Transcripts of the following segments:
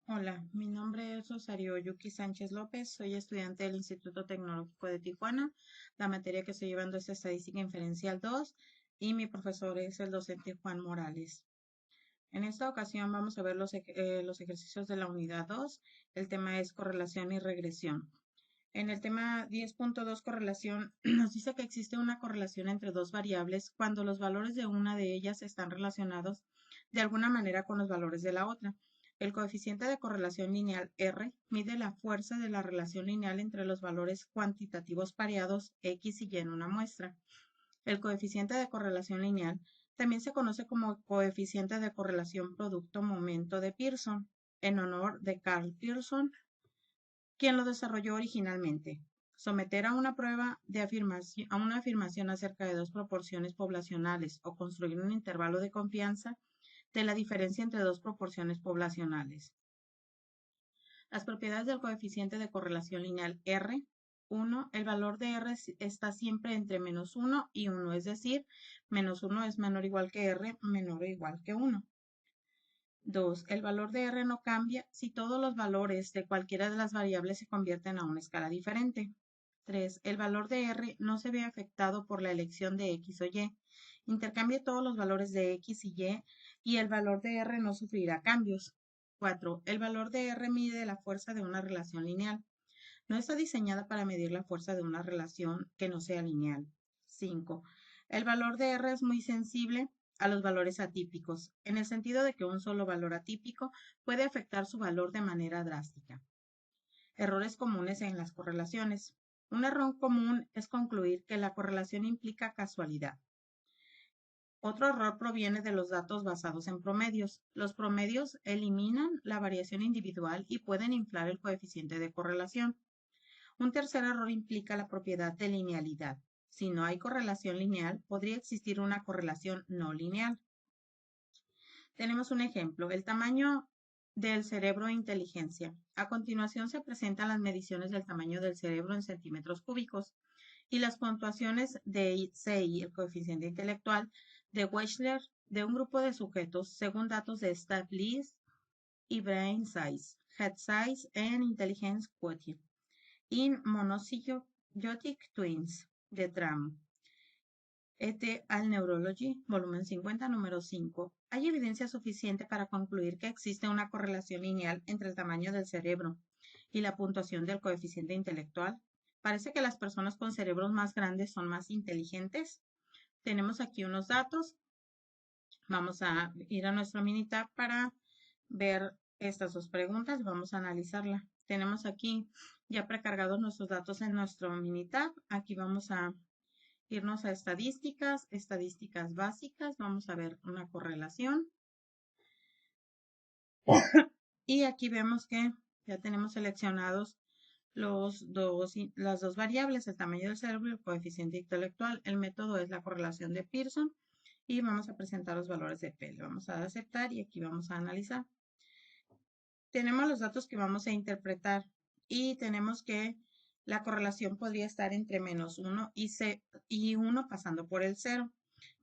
Hola, mi nombre es Rosario Yuki Sánchez López, soy estudiante del Instituto Tecnológico de Tijuana. La materia que estoy llevando es Estadística Inferencial 2 y mi profesor es el docente Juan Morales. En esta ocasión vamos a ver los ejercicios de la unidad 2. El tema es correlación y regresión. En el tema 10.2 correlación nos dice que existe una correlación entre dos variables cuando los valores de una de ellas están relacionados de alguna manera con los valores de la otra. El coeficiente de correlación lineal R mide la fuerza de la relación lineal entre los valores cuantitativos pareados X y Y en una muestra. El coeficiente de correlación lineal también se conoce como coeficiente de correlación producto-momento de Pearson, en honor de Carl Pearson, quien lo desarrolló originalmente. Someter a una prueba de afirmación acerca de dos proporciones poblacionales o construir un intervalo de confianza de la diferencia entre dos proporciones poblacionales. Las propiedades del coeficiente de correlación lineal R. 1. El valor de R está siempre entre menos 1 y 1, es decir, menos 1 es menor o igual que R, menor o igual que 1. 2. El valor de R no cambia si todos los valores de cualquiera de las variables se convierten a una escala diferente. 3. El valor de R no se ve afectado por la elección de X o Y. Intercambie todos los valores de X y el valor de R no sufrirá cambios. 4. El valor de R mide la fuerza de una relación lineal. No está diseñada para medir la fuerza de una relación que no sea lineal. 5. El valor de R es muy sensible a los valores atípicos, en el sentido de que un solo valor atípico puede afectar su valor de manera drástica. Errores comunes en las correlaciones. Un error común es concluir que la correlación implica casualidad. Otro error proviene de los datos basados en promedios. Los promedios eliminan la variación individual y pueden inflar el coeficiente de correlación. Un tercer error implica la propiedad de linealidad. Si no hay correlación lineal, podría existir una correlación no lineal. Tenemos un ejemplo, el tamaño del cerebro e inteligencia. A continuación se presentan las mediciones del tamaño del cerebro en centímetros cúbicos y las puntuaciones de CI, el coeficiente intelectual, de Wechsler, de un grupo de sujetos según datos de Stat-List y Brain Size, Head Size and Intelligence Quotient in Monozygotic Twins de Tram. Et al Neurology, volumen 50, número 5. Hay evidencia suficiente para concluir que existe una correlación lineal entre el tamaño del cerebro y la puntuación del coeficiente intelectual. Parece que las personas con cerebros más grandes son más inteligentes. Tenemos aquí unos datos. Vamos a ir a nuestro Minitab para ver estas dos preguntas. Vamos a analizarla. Tenemos aquí ya precargados nuestros datos en nuestro Minitab. Aquí vamos a irnos a estadísticas, estadísticas básicas. Vamos a ver una correlación. Y aquí vemos que ya tenemos seleccionados las dos variables, el tamaño del cerebro y el coeficiente intelectual. El método es la correlación de Pearson y vamos a presentar los valores de P. Le vamos a dar a aceptar y aquí vamos a analizar. Tenemos los datos que vamos a interpretar y tenemos que la correlación podría estar entre menos 1 y 1 pasando por el 0.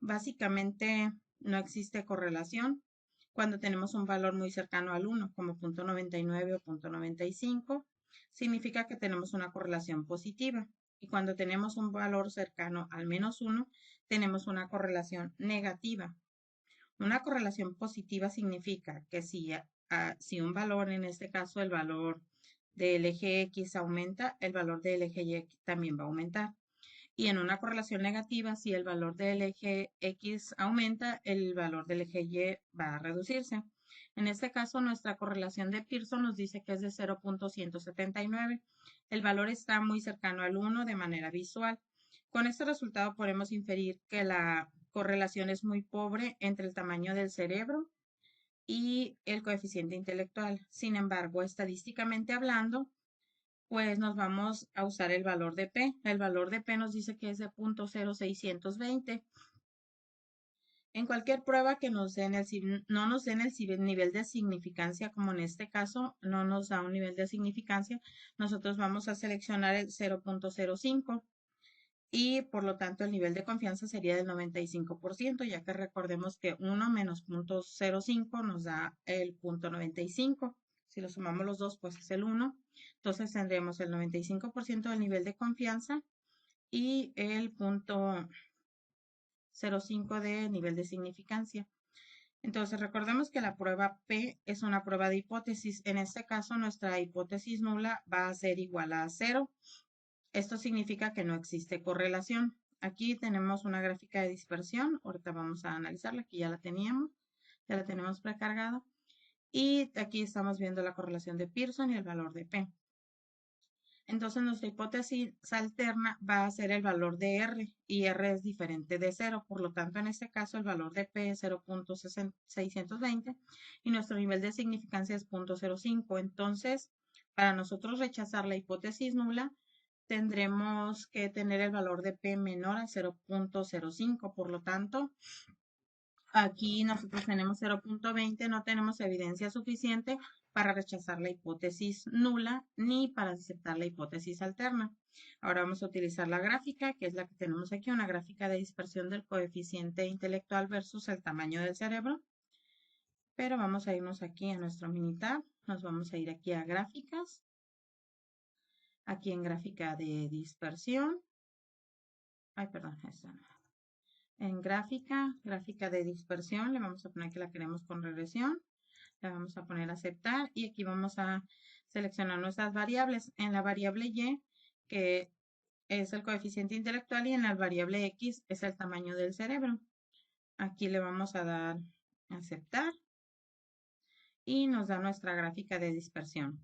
Básicamente no existe correlación cuando tenemos un valor muy cercano al 1, como 0.99 o 0.95, significa que tenemos una correlación positiva. Y cuando tenemos un valor cercano al menos 1, tenemos una correlación negativa. Una correlación positiva significa que si un valor, en este caso el valor del eje X aumenta, el valor del eje Y también va a aumentar. Y en una correlación negativa, si el valor del eje X aumenta, el valor del eje Y va a reducirse. En este caso, nuestra correlación de Pearson nos dice que es de 0.179. El valor está muy cercano al 1 de manera visual. Con este resultado podemos inferir que la correlación es muy pobre entre el tamaño del cerebro y el coeficiente intelectual. Sin embargo, estadísticamente hablando, pues nos vamos a usar el valor de P. El valor de P nos dice que es de 0.0620. En cualquier prueba que no nos den el nivel de significancia, como en este caso no nos da un nivel de significancia, nosotros vamos a seleccionar el 0.05 y por lo tanto el nivel de confianza sería del 95%, ya que recordemos que 1 menos 0.05 nos da el 0.95. Si lo sumamos los dos, pues es el 1. Entonces tendremos el 95% del nivel de confianza y el 0.05 de nivel de significancia. Entonces recordemos que la prueba P es una prueba de hipótesis. En este caso, nuestra hipótesis nula va a ser igual a 0. Esto significa que no existe correlación. Aquí tenemos una gráfica de dispersión. Ahorita vamos a analizarla, aquí ya la teníamos, ya la tenemos precargada. Y aquí estamos viendo la correlación de Pearson y el valor de P. Entonces nuestra hipótesis alterna va a ser el valor de R y R es diferente de 0. Por lo tanto, en este caso el valor de P es 0.620 y nuestro nivel de significancia es 0.05. Entonces, para nosotros rechazar la hipótesis nula, tendremos que tener el valor de P menor a 0.05. Por lo tanto, aquí nosotros tenemos 0.20, no tenemos evidencia suficiente para rechazar la hipótesis nula ni para aceptar la hipótesis alterna. Ahora vamos a utilizar la gráfica, que es la que tenemos aquí, una gráfica de dispersión del coeficiente intelectual versus el tamaño del cerebro. Pero vamos a irnos aquí a nuestro Minitab, nos vamos a ir aquí a gráficas, aquí en gráfica de dispersión. Ay, perdón, esta no. En gráfica de dispersión, le vamos a poner que la queremos con regresión. Le vamos a poner aceptar y aquí vamos a seleccionar nuestras variables. En la variable Y, que es el coeficiente intelectual, y en la variable X es el tamaño del cerebro. Aquí le vamos a dar aceptar y nos da nuestra gráfica de dispersión.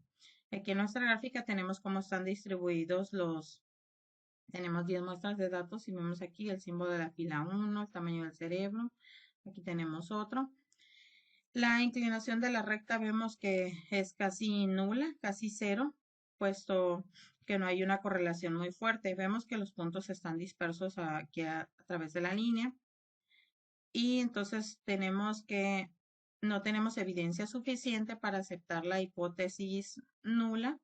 Aquí en nuestra gráfica tenemos cómo están distribuidos tenemos 10 muestras de datos y vemos aquí el símbolo de la fila 1, el tamaño del cerebro. Aquí tenemos otro. La inclinación de la recta vemos que es casi nula, casi 0, puesto que no hay una correlación muy fuerte. Vemos que los puntos están dispersos aquí a través de la línea. Y entonces tenemos que no tenemos evidencia suficiente para aceptar la hipótesis nula,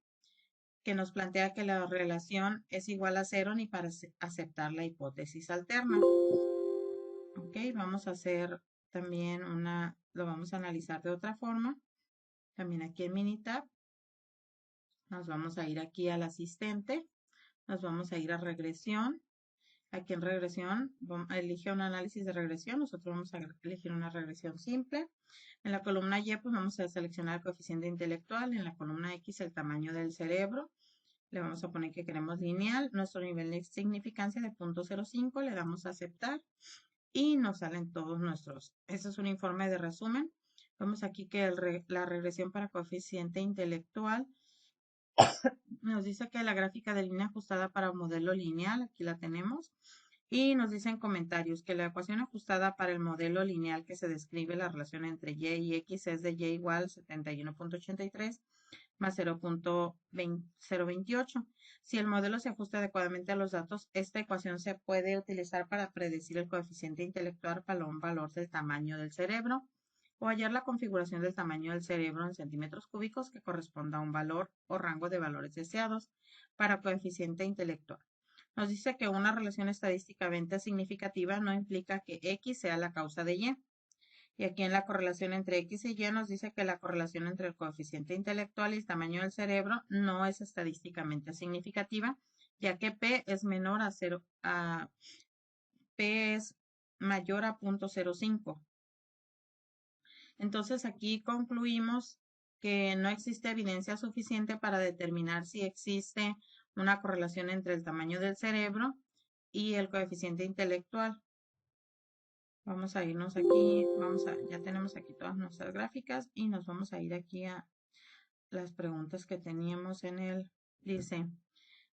que nos plantea que la relación es igual a 0 ni para aceptar la hipótesis alterna. Ok, vamos a hacer también lo vamos a analizar de otra forma. También aquí en Minitab. Nos vamos a ir aquí al asistente. Nos vamos a ir a regresión. Aquí en regresión, elige un análisis de regresión. Nosotros vamos a elegir una regresión simple. En la columna Y, pues vamos a seleccionar el coeficiente intelectual. En la columna X, el tamaño del cerebro. Le vamos a poner que queremos lineal. Nuestro nivel de significancia de 0.05. Le damos a aceptar. Y nos salen todos nuestros. Este es un informe de resumen. Vemos aquí que la regresión para coeficiente intelectual nos dice que la gráfica de línea ajustada para modelo lineal, aquí la tenemos. Y nos dicen comentarios que la ecuación ajustada para el modelo lineal que se describe la relación entre Y y X es de Y igual 71.83 más 0.028. Si el modelo se ajusta adecuadamente a los datos, esta ecuación se puede utilizar para predecir el coeficiente intelectual para un valor del tamaño del cerebro o hallar la configuración del tamaño del cerebro en centímetros cúbicos que corresponda a un valor o rango de valores deseados para coeficiente intelectual. Nos dice que una relación estadísticamente significativa no implica que X sea la causa de Y. Y aquí en la correlación entre X y Y nos dice que la correlación entre el coeficiente intelectual y el tamaño del cerebro no es estadísticamente significativa, ya que P es menor a 0, P es mayor a 0.05. Entonces aquí concluimos que no existe evidencia suficiente para determinar si existe una correlación entre el tamaño del cerebro y el coeficiente intelectual. Vamos a irnos aquí, ya tenemos aquí todas nuestras gráficas y nos vamos a ir aquí a las preguntas que teníamos dice,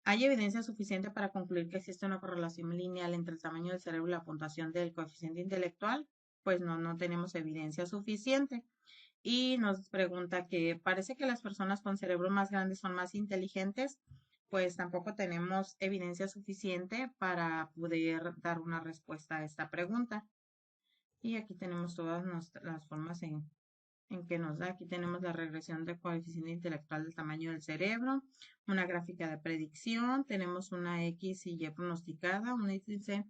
¿hay evidencia suficiente para concluir que existe una correlación lineal entre el tamaño del cerebro y la puntuación del coeficiente intelectual? Pues no tenemos evidencia suficiente. Y nos pregunta que parece que las personas con cerebro más grandes son más inteligentes, pues tampoco tenemos evidencia suficiente para poder dar una respuesta a esta pregunta. Y aquí tenemos todas las formas en que nos da. Aquí tenemos la regresión de coeficiente intelectual del tamaño del cerebro, una gráfica de predicción, tenemos una X y Y pronosticada, un índice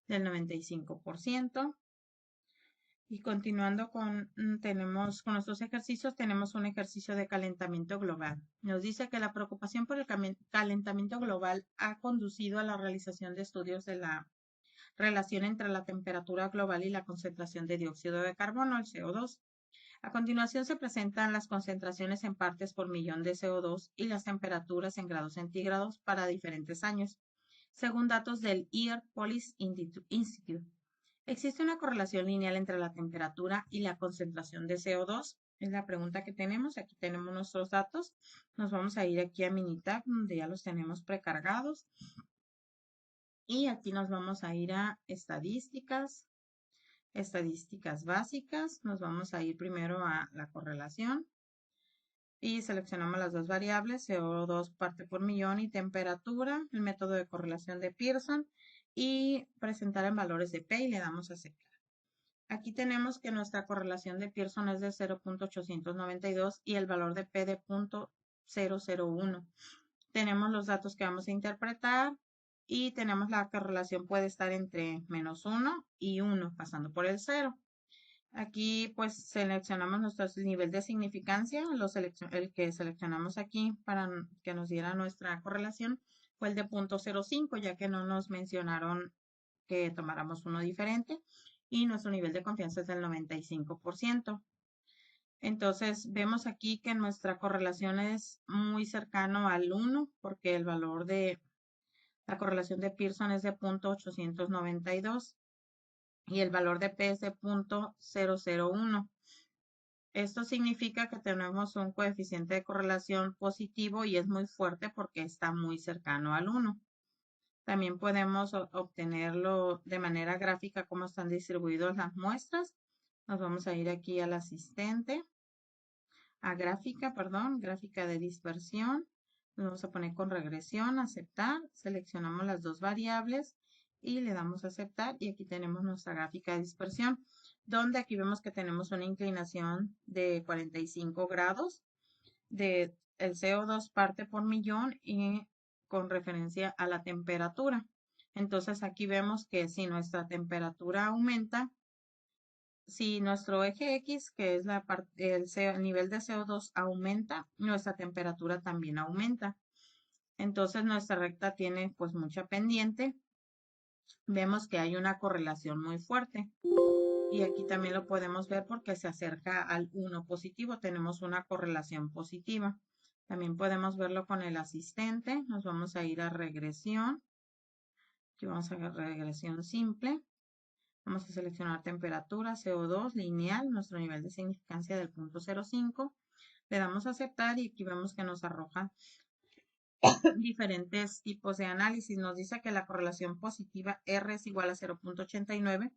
del 95%. Y continuando con nuestros ejercicios, tenemos un ejercicio de calentamiento global. Nos dice que la preocupación por el calentamiento global ha conducido a la realización de estudios de la relación entre la temperatura global y la concentración de dióxido de carbono, el CO2. A continuación se presentan las concentraciones en partes por millón de CO2 y las temperaturas en grados centígrados para diferentes años, según datos del Air Policy Institute. ¿Existe una correlación lineal entre la temperatura y la concentración de CO2? Es la pregunta que tenemos. Aquí tenemos nuestros datos. Nos vamos a ir aquí a Minitab, donde ya los tenemos precargados. Y aquí nos vamos a ir a estadísticas, estadísticas básicas. Nos vamos a ir primero a la correlación. Y seleccionamos las dos variables, CO2 parte por millón y temperatura, el método de correlación de Pearson. Y presentar en valores de P y le damos a aceptar. Aquí tenemos que nuestra correlación de Pearson es de 0.892 y el valor de P de 0.001. Tenemos los datos que vamos a interpretar y tenemos la correlación puede estar entre -1 y 1, pasando por el 0. Aquí pues seleccionamos nuestro nivel de significancia, el que seleccionamos aquí para que nos diera nuestra correlación fue el de 0.05, ya que no nos mencionaron que tomáramos uno diferente y nuestro nivel de confianza es del 95%. Entonces vemos aquí que nuestra correlación es muy cercano al 1 porque el valor de la correlación de Pearson es de 0.892 y el valor de P es de 0.001. Esto significa que tenemos un coeficiente de correlación positivo y es muy fuerte porque está muy cercano al 1. También podemos obtenerlo de manera gráfica, cómo están distribuidas las muestras. Nos vamos a ir aquí al asistente, a gráfica, perdón, gráfica de dispersión. Nos vamos a poner con regresión, aceptar. Seleccionamos las dos variables y le damos a aceptar. Y aquí tenemos nuestra gráfica de dispersión, donde aquí vemos que tenemos una inclinación de 45 grados de el CO2 parte por millón y con referencia a la temperatura. Entonces aquí vemos que si nuestra temperatura aumenta, si nuestro eje X, que es el nivel de CO2 aumenta, nuestra temperatura también aumenta. Entonces nuestra recta tiene pues mucha pendiente. Vemos que hay una correlación muy fuerte. Y aquí también lo podemos ver porque se acerca al 1 positivo. Tenemos una correlación positiva. También podemos verlo con el asistente. Nos vamos a ir a regresión. Aquí vamos a regresión simple. Vamos a seleccionar temperatura, CO2, lineal, nuestro nivel de significancia del 0.05. Le damos a aceptar y aquí vemos que nos arroja diferentes tipos de análisis. Nos dice que la correlación positiva R es igual a 0.89.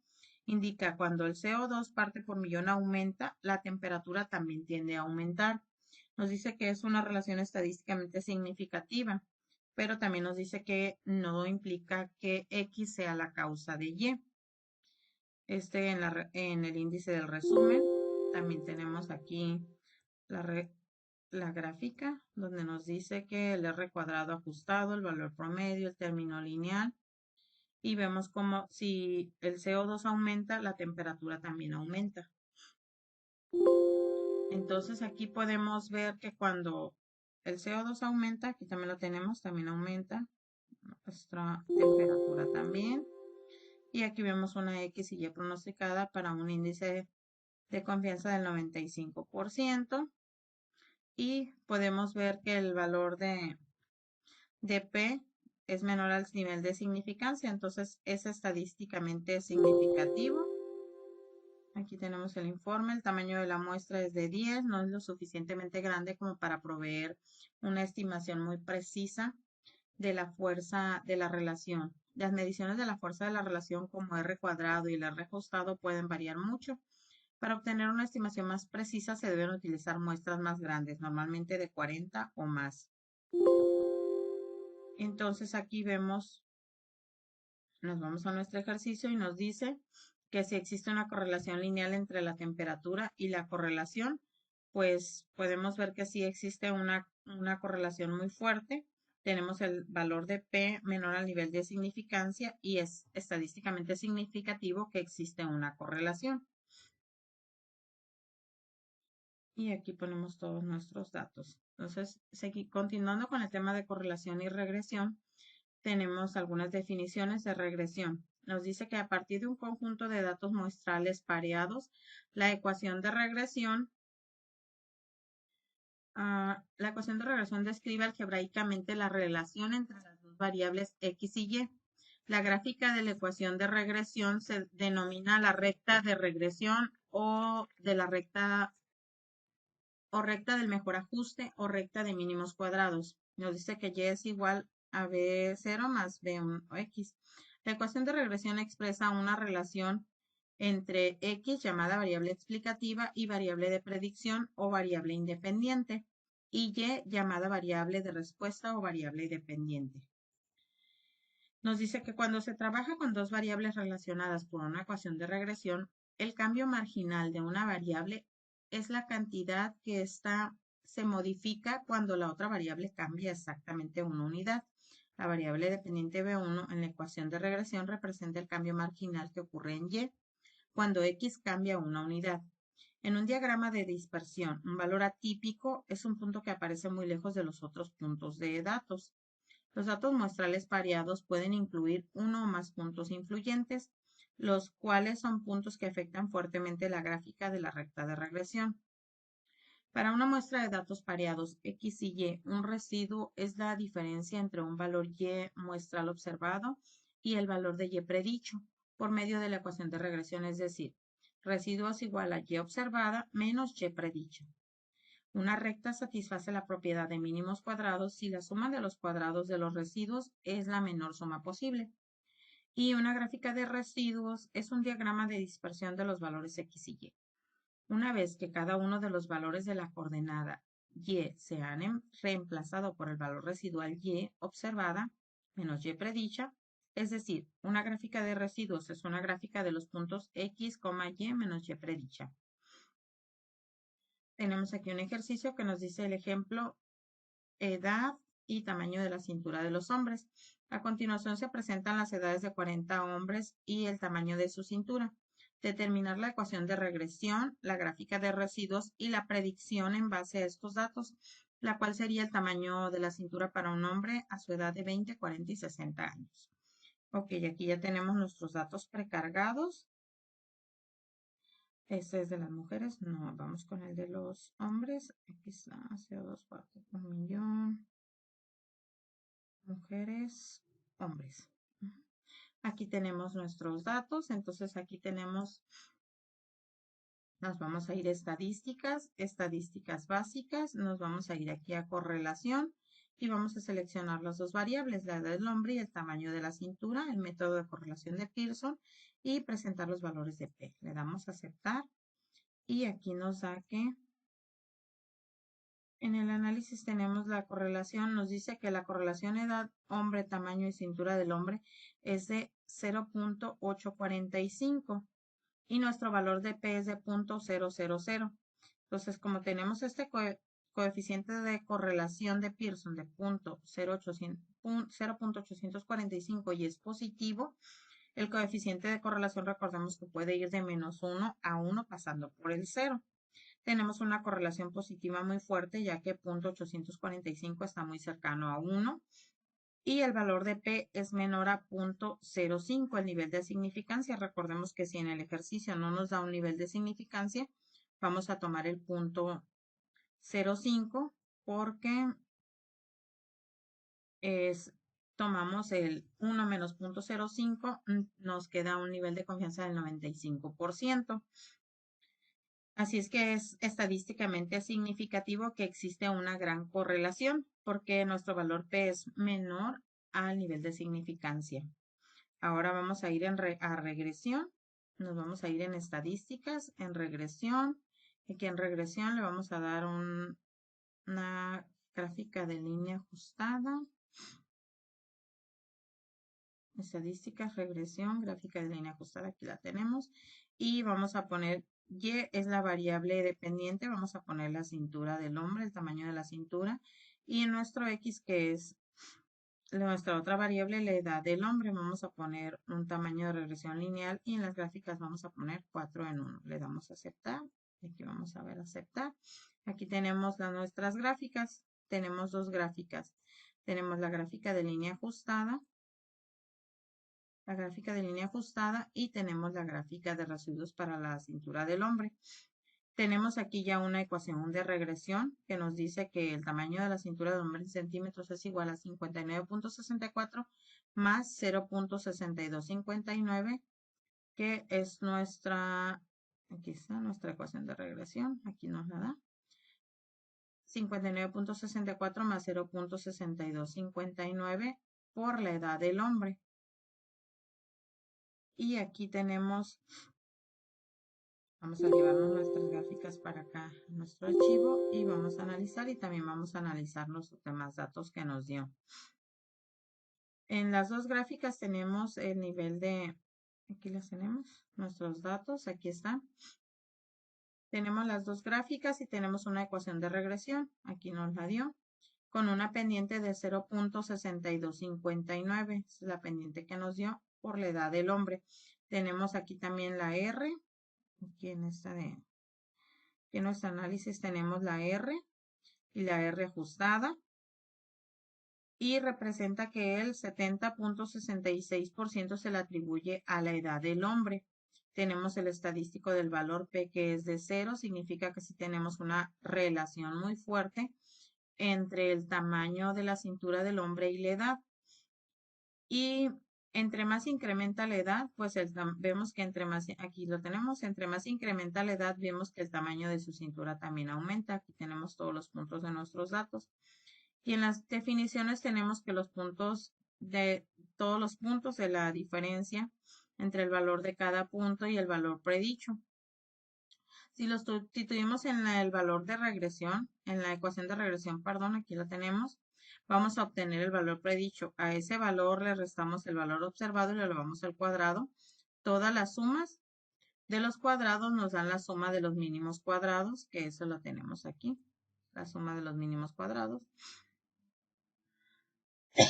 Indica cuando el CO2 parte por millón aumenta, la temperatura también tiende a aumentar. Nos dice que es una relación estadísticamente significativa, pero también nos dice que no implica que X sea la causa de Y. En el índice del resumen también tenemos aquí la gráfica donde nos dice que el R cuadrado ajustado, el valor promedio, el término lineal y vemos como si el CO2 aumenta, la temperatura también aumenta. Entonces aquí podemos ver que cuando el CO2 aumenta, aquí también lo tenemos, también aumenta nuestra temperatura también. Y aquí vemos una X y Y pronosticada para un índice de confianza del 95%. Y podemos ver que el valor de P es menor al nivel de significancia, entonces es estadísticamente significativo. Aquí tenemos el informe, el tamaño de la muestra es de 10, no es lo suficientemente grande como para proveer una estimación muy precisa de la fuerza de la relación. Las mediciones de la fuerza de la relación como R cuadrado y el R ajustado pueden variar mucho. Para obtener una estimación más precisa se deben utilizar muestras más grandes, normalmente de 40 o más. Entonces aquí vemos, nos vamos a nuestro ejercicio y nos dice que si existe una correlación lineal entre la temperatura y la correlación, pues podemos ver que sí existe una correlación muy fuerte. Tenemos el valor de P menor al nivel de significancia y es estadísticamente significativo que existe una correlación. Y aquí ponemos todos nuestros datos. Entonces, continuando con el tema de correlación y regresión, tenemos algunas definiciones de regresión. Nos dice que a partir de un conjunto de datos muestrales pareados, la ecuación de regresión describe algebraicamente la relación entre las dos variables x y y. La gráfica de la ecuación de regresión se denomina la recta de regresión o de la recta del mejor ajuste o recta de mínimos cuadrados. Nos dice que y es igual a b0 más b1 o x. La ecuación de regresión expresa una relación entre x, llamada variable explicativa, y variable de predicción o variable independiente, y y, llamada variable de respuesta o variable dependiente. Nos dice que cuando se trabaja con dos variables relacionadas por una ecuación de regresión, el cambio marginal de una variable es la cantidad que ésta se modifica cuando la otra variable cambia exactamente una unidad. La variable dependiente B1 en la ecuación de regresión representa el cambio marginal que ocurre en Y cuando X cambia una unidad. En un diagrama de dispersión, un valor atípico es un punto que aparece muy lejos de los otros puntos de datos. Los datos muestrales pareados pueden incluir uno o más puntos influyentes, los cuales son puntos que afectan fuertemente la gráfica de la recta de regresión. Para una muestra de datos pareados X y Y, un residuo es la diferencia entre un valor Y muestral observado y el valor de Y predicho por medio de la ecuación de regresión, es decir, residuo es igual a Y observada menos Y predicha. Una recta satisface la propiedad de mínimos cuadrados si la suma de los cuadrados de los residuos es la menor suma posible. Y una gráfica de residuos es un diagrama de dispersión de los valores X y Y. Una vez que cada uno de los valores de la coordenada Y se han reemplazado por el valor residual Y observada menos Y predicha, es decir, una gráfica de residuos es una gráfica de los puntos X, Y menos Y predicha. Tenemos aquí un ejercicio que nos dice el ejemplo edad y tamaño de la cintura de los hombres. A continuación se presentan las edades de 40 hombres y el tamaño de su cintura. Determinar la ecuación de regresión, la gráfica de residuos y la predicción en base a estos datos, la cual sería el tamaño de la cintura para un hombre a su edad de 20, 40 y 60 años. Ok, aquí ya tenemos nuestros datos precargados. Este es de las mujeres. No, vamos con el de los hombres. Aquí está, CO2, 1 millón. Mujeres, hombres. Aquí tenemos nuestros datos. Entonces aquí tenemos, nos vamos a ir a estadísticas, estadísticas básicas. Nos vamos a ir aquí a correlación y vamos a seleccionar las dos variables, la edad del hombre y el tamaño de la cintura, el método de correlación de Pearson y presentar los valores de P. Le damos a aceptar. Y aquí nos da que en el análisis tenemos la correlación, nos dice que la correlación edad, hombre, tamaño y cintura del hombre es de 0.845 y nuestro valor de P es de 0.000. Entonces, como tenemos este coeficiente de correlación de Pearson de 0.845 y es positivo, el coeficiente de correlación recordemos que puede ir de -1 a 1 pasando por el 0. Tenemos una correlación positiva muy fuerte ya que 0.845 está muy cercano a 1 y el valor de P es menor a 0.05, el nivel de significancia. Recordemos que si en el ejercicio no nos da un nivel de significancia, vamos a tomar el 0.05 porque tomamos el 1 menos 0.05, nos queda un nivel de confianza del 95%. Así es que es estadísticamente significativo que existe una gran correlación porque nuestro valor P es menor al nivel de significancia. Ahora vamos a ir a regresión. Nos vamos a ir en estadísticas, en regresión. Aquí en regresión le vamos a dar una gráfica de línea ajustada. Estadísticas, regresión, gráfica de línea ajustada, aquí la tenemos. Y vamos a poner Y es la variable dependiente, vamos a poner la cintura del hombre, el tamaño de la cintura. Y en nuestro X, que es nuestra otra variable, la edad del hombre, vamos a poner un tamaño de regresión lineal y en las gráficas vamos a poner 4 en 1. Le damos a aceptar. Aquí vamos a ver aceptar. Aquí tenemos nuestras gráficas. Tenemos dos gráficas. Tenemos la gráfica de línea ajustada. Y tenemos la gráfica de residuos para la cintura del hombre. Tenemos aquí ya una ecuación de regresión que nos dice que el tamaño de la cintura del hombre en centímetros es igual a 59.64 más 0.6259, que es aquí está nuestra ecuación de regresión, aquí nos la da. 59.64 más 0.6259 por la edad del hombre. Y aquí tenemos, vamos a llevarnos nuestras gráficas para acá, nuestro archivo, y vamos a analizar, y también vamos a analizar los demás datos que nos dio. En las dos gráficas tenemos el nivel de, aquí las tenemos, nuestros datos, aquí están. Tenemos las dos gráficas y tenemos una ecuación de regresión, aquí nos la dio, con una pendiente de 0.6259, es la pendiente que nos dio por la edad del hombre. Tenemos aquí también la R, aquí en nuestro análisis tenemos la R y la R ajustada, y representa que el 70.66% se le atribuye a la edad del hombre. Tenemos el estadístico del valor P, que es de 0, significa que sí tenemos una relación muy fuerte entre el tamaño de la cintura del hombre y la edad. Y entre más incrementa la edad, pues vemos que aquí lo tenemos, entre más incrementa la edad, vemos que el tamaño de su cintura también aumenta. Aquí tenemos todos los puntos de nuestros datos. Y en las definiciones tenemos que todos los puntos de la diferencia entre el valor de cada punto y el valor predicho. Si lo sustituimos en el valor de regresión, en la ecuación de regresión, perdón, aquí la tenemos, vamos a obtener el valor predicho. A ese valor le restamos el valor observado y lo elevamos al cuadrado. Todas las sumas de los cuadrados nos dan la suma de los mínimos cuadrados, que eso lo tenemos aquí, la suma de los mínimos cuadrados.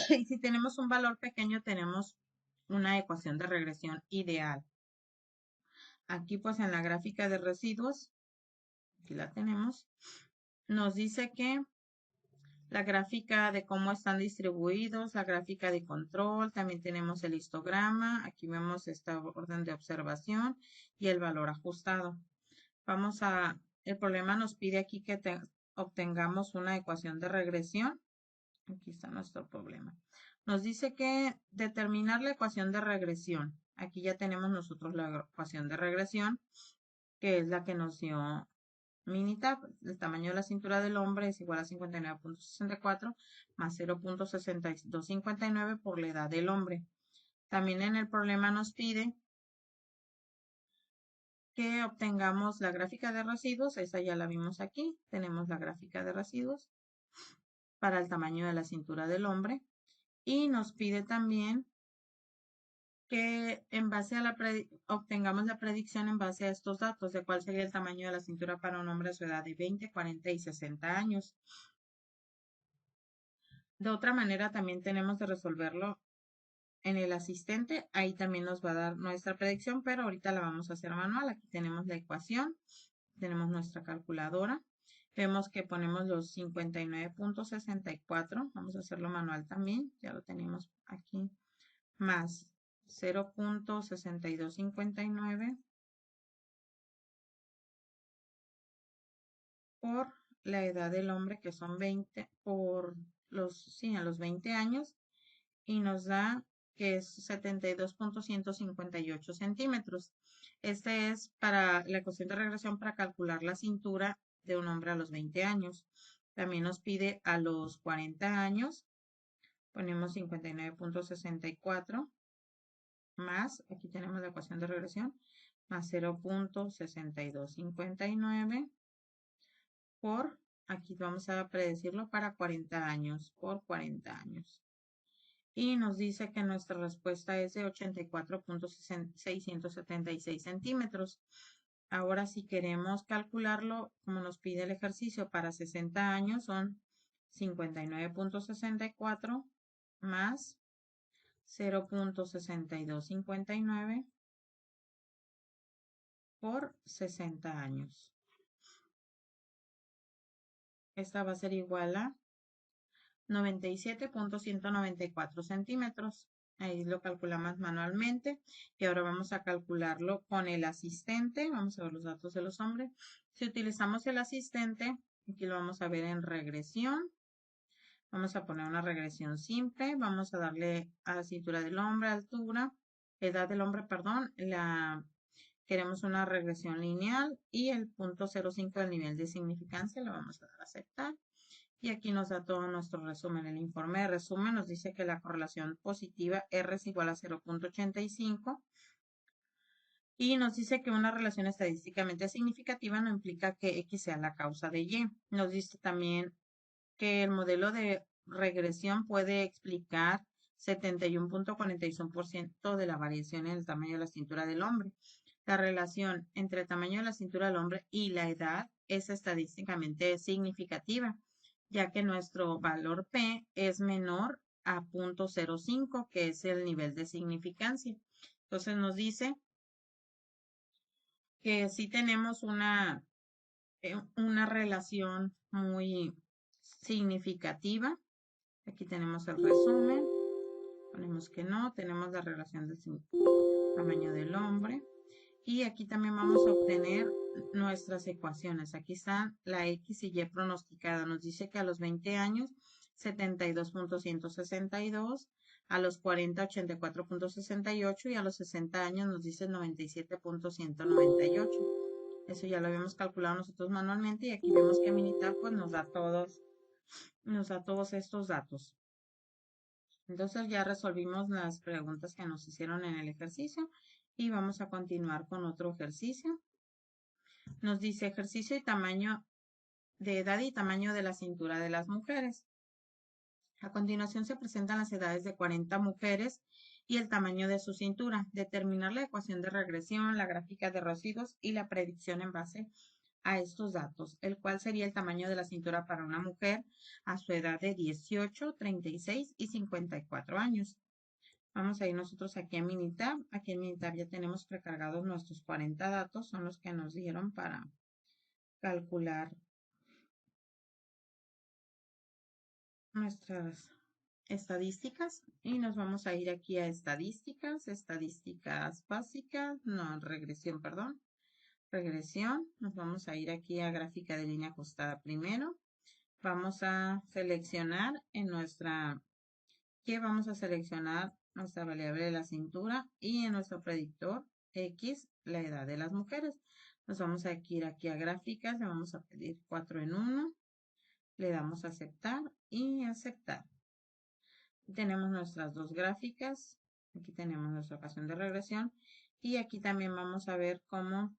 Y si tenemos un valor pequeño, tenemos una ecuación de regresión ideal. Aquí pues en la gráfica de residuos, aquí la tenemos, nos dice que la gráfica de cómo están distribuidos, la gráfica de control, también tenemos el histograma, aquí vemos esta orden de observación y el valor ajustado. El problema nos pide aquí que obtengamos una ecuación de regresión. Aquí está nuestro problema. Nos dice que determinar la ecuación de regresión. Aquí ya tenemos nosotros la ecuación de regresión, que es la que nos dio Minitab. El tamaño de la cintura del hombre es igual a 59.64 más 0.6259 por la edad del hombre. También en el problema nos pide que obtengamos la gráfica de residuos. Esa ya la vimos aquí. Tenemos la gráfica de residuos para el tamaño de la cintura del hombre. Y nos pide también que en base a obtengamos la predicción en base a estos datos de cuál sería el tamaño de la cintura para un hombre a su edad de 20, 40 y 60 años. De otra manera también tenemos de resolverlo en el asistente. Ahí también nos va a dar nuestra predicción, pero ahorita la vamos a hacer manual. Aquí tenemos la ecuación, tenemos nuestra calculadora. Vemos que ponemos los 59.64. Vamos a hacerlo manual también. Ya lo tenemos aquí. Más 0.6259 por la edad del hombre, que son 20, a los 20 años, y nos da que es 72.158 centímetros. Este es para la ecuación de regresión para calcular la cintura de un hombre a los 20 años. También nos pide a los 40 años, ponemos 59.64 más, aquí tenemos la ecuación de regresión, más 0.6259 por, aquí vamos a predecirlo para 40 años, por 40 años. Y nos dice que nuestra respuesta es de 84.676 centímetros. Ahora, si queremos calcularlo, como nos pide el ejercicio, para 60 años son 59.64 más 0.6259 por 60 años. Esta va a ser igual a 97.194 centímetros. Ahí lo calculamos manualmente y ahora vamos a calcularlo con el asistente. Vamos a ver los datos de los hombres. Si utilizamos el asistente, aquí lo vamos a ver en regresión. Vamos a poner una regresión simple. Vamos a darle a la cintura del hombre, altura, edad del hombre, perdón. Queremos una regresión lineal y el punto 0.5 del nivel de significancia lo vamos a dar a aceptar. Y aquí nos da todo nuestro resumen. El informe de resumen nos dice que la correlación positiva R es igual a 0.85 y nos dice que una relación estadísticamente significativa no implica que X sea la causa de Y. Nos dice también que el modelo de regresión puede explicar 71.41% de la variación en el tamaño de la cintura del hombre. La relación entre el tamaño de la cintura del hombre y la edad es estadísticamente significativa, ya que nuestro valor P es menor a 0.05, que es el nivel de significancia. Entonces nos dice que sí tenemos una relación muy significativa. Aquí tenemos el resumen. Ponemos que no. Tenemos la relación del tamaño del hombre. Y aquí también vamos a obtener nuestras ecuaciones. Aquí está la X y Y pronosticada. Nos dice que a los 20 años, 72.162, a los 40, 84.68 y a los 60 años nos dice 97.198. Eso ya lo habíamos calculado nosotros manualmente y aquí vemos que Minitab pues nos da todos estos datos. Entonces ya resolvimos las preguntas que nos hicieron en el ejercicio y vamos a continuar con otro ejercicio. Nos dice ejercicio y tamaño de edad y tamaño de la cintura de las mujeres. A continuación se presentan las edades de 40 mujeres y el tamaño de su cintura. Determinar la ecuación de regresión, la gráfica de residuos y la predicción en base a estos datos, el cual sería el tamaño de la cintura para una mujer a su edad de 18, 36 y 54 años. Vamos a ir nosotros aquí a Minitab. Aquí en Minitab ya tenemos precargados nuestros 40 datos, son los que nos dieron para calcular nuestras estadísticas y nos vamos a ir aquí a estadísticas básicas, no, regresión, perdón, regresión. Nos vamos a ir aquí a gráfica de línea ajustada primero. Vamos a seleccionar vamos a seleccionar nuestra variable de la cintura y en nuestro predictor X, la edad de las mujeres. Nos vamos a ir aquí a gráficas, le vamos a pedir 4 en 1, le damos a aceptar y aceptar. Tenemos nuestras dos gráficas, aquí tenemos nuestra ecuación de regresión y aquí también vamos a ver cómo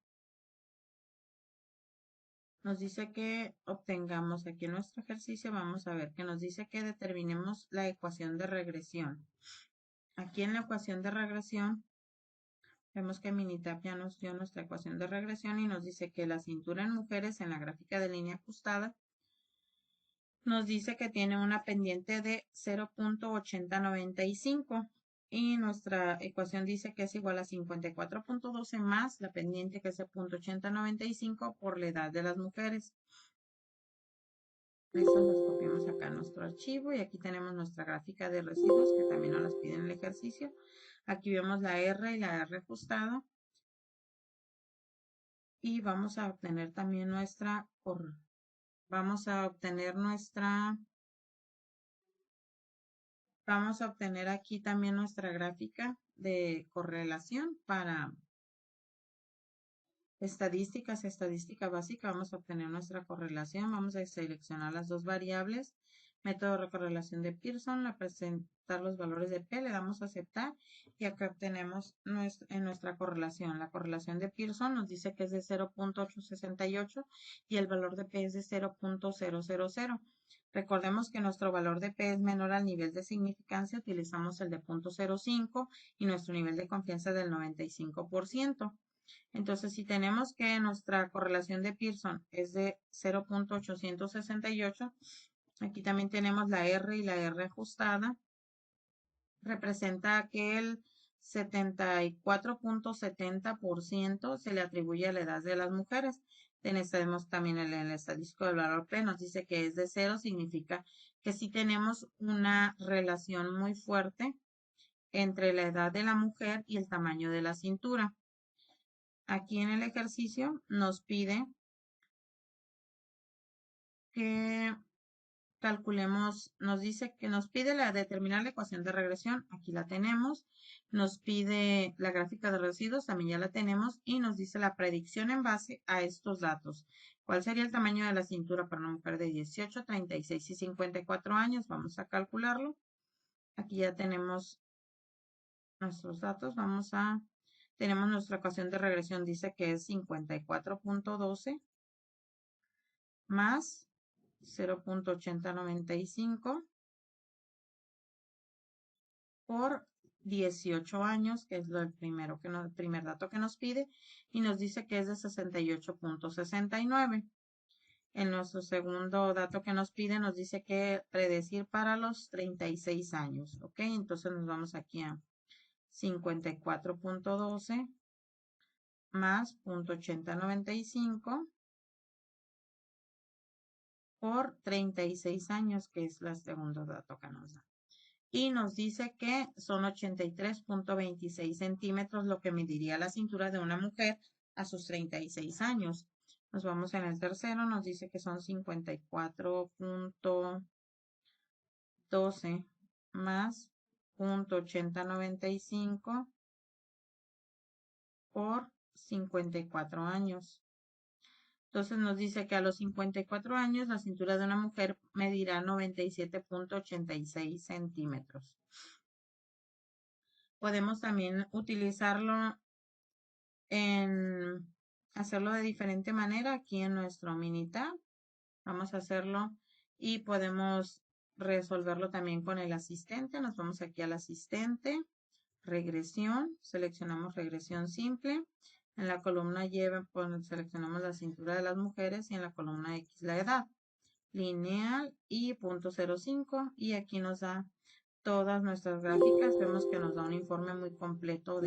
nos dice que obtengamos aquí en nuestro ejercicio, vamos a ver que nos dice que determinemos la ecuación de regresión. Aquí en la ecuación de regresión, vemos que Minitab ya nos dio nuestra ecuación de regresión y nos dice que la cintura en mujeres en la gráfica de línea ajustada nos dice que tiene una pendiente de 0.8095 y nuestra ecuación dice que es igual a 54.12 más la pendiente que es 0.8095 por la edad de las mujeres. Estas las copiamos acá en nuestro archivo y aquí tenemos nuestra gráfica de residuos que también nos las piden en el ejercicio. Aquí vemos la R y la R ajustada y vamos a obtener también vamos a obtener aquí también nuestra gráfica de correlación para estadística básica. Vamos a obtener nuestra correlación. Vamos a seleccionar las dos variables. Método de correlación de Pearson, a presentar los valores de P, le damos a aceptar y acá obtenemos en nuestra correlación. La correlación de Pearson nos dice que es de 0.868 y el valor de P es de 0.000. Recordemos que nuestro valor de P es menor al nivel de significancia, utilizamos el de 0.05 y nuestro nivel de confianza del 95%. Entonces, si tenemos que nuestra correlación de Pearson es de 0.868, aquí también tenemos la R y la R ajustada, representa que el 74.70% se le atribuye a la edad de las mujeres, Tenemos también el estadístico del valor P, nos dice que es de 0, significa que sí tenemos una relación muy fuerte entre la edad de la mujer y el tamaño de la cintura. Aquí en el ejercicio nos pide que calculemos, nos dice que nos pide determinar la ecuación de regresión, aquí la tenemos, nos pide la gráfica de residuos, también ya la tenemos, y nos dice la predicción en base a estos datos. ¿Cuál sería el tamaño de la cintura para una mujer de 18, 36 y 54 años? Vamos a calcularlo. Aquí ya tenemos nuestros datos, tenemos nuestra ecuación de regresión, dice que es 54.12 más 0.8095 por 18 años, que es el primer dato que nos pide, y nos dice que es de 68.69. En nuestro segundo dato que nos pide, nos dice que predecir para los 36 años, ¿ok? Entonces nos vamos aquí a 54.12 más 0.8095 por 36 años, que es el segundo dato que nos da. Y nos dice que son 83.26 centímetros lo que mediría la cintura de una mujer a sus 36 años. Nos vamos en el tercero, nos dice que son 54.12 más 0.8095 por 54 años. Entonces nos dice que a los 54 años la cintura de una mujer medirá 97.86 centímetros. Podemos también utilizarlo en hacerlo de diferente manera aquí en nuestro Minitab. Vamos a hacerlo y podemos resolverlo también con el asistente. Nos vamos aquí al asistente, regresión, seleccionamos regresión simple. En la columna Y seleccionamos la cintura de las mujeres y en la columna X la edad. Lineal y .05 y aquí nos da todas nuestras gráficas. Vemos que nos da un informe muy completo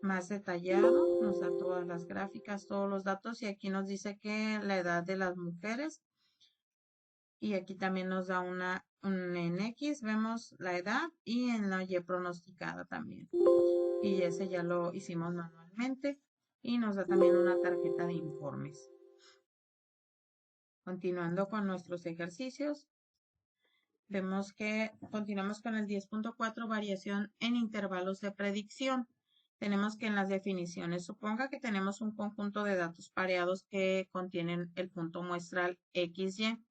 más detallado, nos da todas las gráficas, todos los datos y aquí nos dice que la edad de las mujeres y aquí también nos da en X vemos la edad y en la Y pronosticada también. Y ese ya lo hicimos manualmente y nos da también una tarjeta de informes. Continuando con nuestros ejercicios, vemos que continuamos con el 10.4, variación en intervalos de predicción. Tenemos que en las definiciones, suponga que tenemos un conjunto de datos pareados que contienen el punto muestral XY,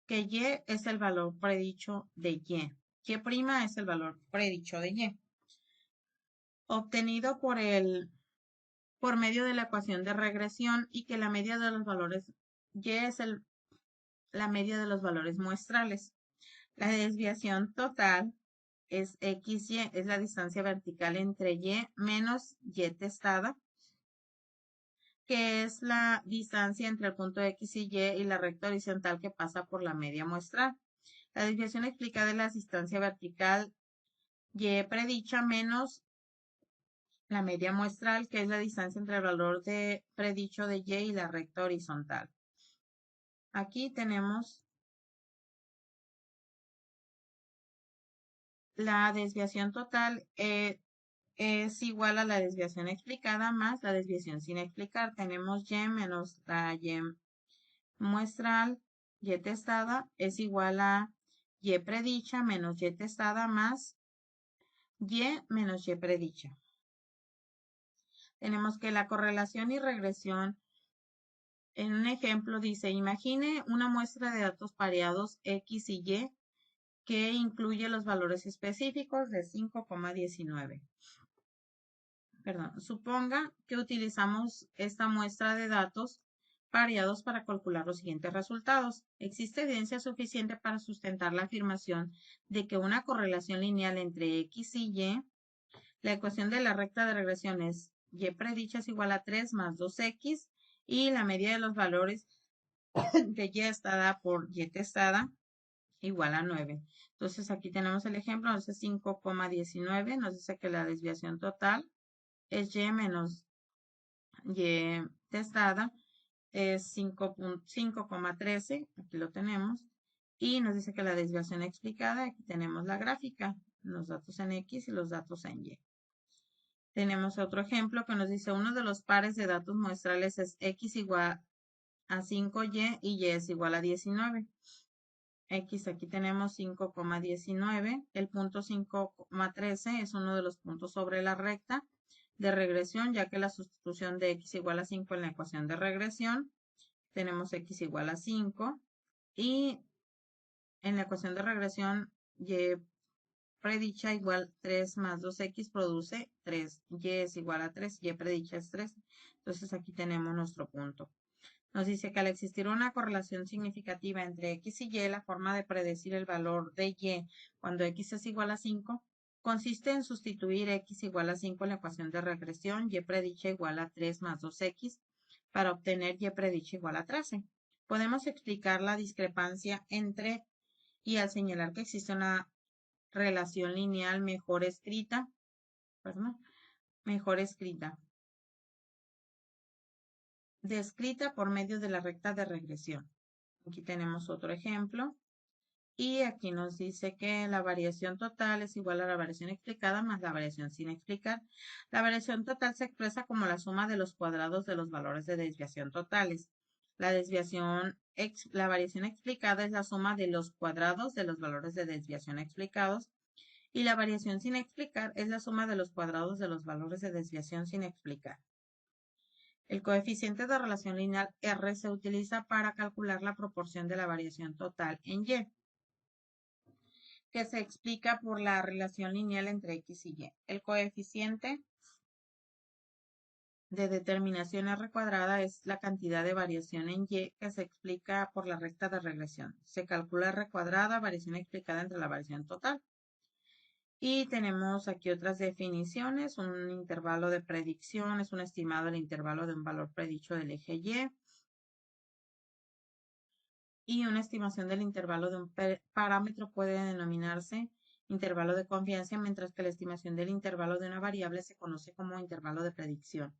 que Y es el valor predicho de Y. Y' es el valor predicho de Y. Obtenido por medio de la ecuación de regresión y que la media de los valores Y es la media de los valores muestrales. La desviación total es XY, es la distancia vertical entre Y menos Y testada, que es la distancia entre el punto X y la recta horizontal que pasa por la media muestral. La desviación explicada es la distancia vertical Y predicha menos la media muestral, que es la distancia entre el valor predicho de Y y la recta horizontal. Aquí tenemos la desviación total es igual a la desviación explicada más la desviación sin explicar. Tenemos Y menos la Y muestral, Y testada es igual a Y predicha menos Y testada más Y menos Y predicha. Tenemos que la correlación y regresión, en un ejemplo dice, imagine una muestra de datos pareados X y Y que incluye los valores específicos de 5,19. Perdón, suponga que utilizamos esta muestra de datos pareados para calcular los siguientes resultados. Existe evidencia suficiente para sustentar la afirmación de que una correlación lineal entre X y Y, la ecuación de la recta de regresión es Y predicha es igual a 3 más 2X y la media de los valores de Y estada por Y testada igual a 9. Entonces aquí tenemos el ejemplo, entonces 5,19 nos dice que la desviación total es Y menos Y testada es 5,13, aquí lo tenemos, y nos dice que la desviación explicada, aquí tenemos la gráfica, los datos en X y los datos en Y. Tenemos otro ejemplo que nos dice uno de los pares de datos muestrales es X igual a 5Y y Y es igual a 19. X aquí tenemos 5,19, el punto 5,13 es uno de los puntos sobre la recta de regresión, ya que la sustitución de X igual a 5 en la ecuación de regresión, tenemos X igual a 5 y en la ecuación de regresión Y predicha igual 3 más 2X produce 3, Y es igual a 3, Y predicha es 3, entonces aquí tenemos nuestro punto. Nos dice que al existir una correlación significativa entre X y Y, la forma de predecir el valor de Y cuando X es igual a 5 consiste en sustituir X igual a 5 en la ecuación de regresión, Y predicha igual a 3 más 2X, para obtener Y predicha igual a 13. Podemos explicar la discrepancia entre y al señalar que existe una relación lineal mejor escrita, descrita por medio de la recta de regresión. Aquí tenemos otro ejemplo. Y aquí nos dice que la variación total es igual a la variación explicada más la variación sin explicar. La variación total se expresa como la suma de los cuadrados de los valores de desviación totales. La variación explicada es la suma de los cuadrados de los valores de desviación explicados. Y la variación sin explicar es la suma de los cuadrados de los valores de desviación sin explicar. El coeficiente de relación lineal R se utiliza para calcular la proporción de la variación total en Y, que se explica por la relación lineal entre X y Y. El coeficiente de determinación R cuadrada es la cantidad de variación en Y que se explica por la recta de regresión. Se calcula R cuadrada, variación explicada entre la variación total. Y tenemos aquí otras definiciones. Un intervalo de predicción es un estimado del intervalo de un valor predicho del eje Y. Y una estimación del intervalo de un parámetro puede denominarse intervalo de confianza, mientras que la estimación del intervalo de una variable se conoce como intervalo de predicción.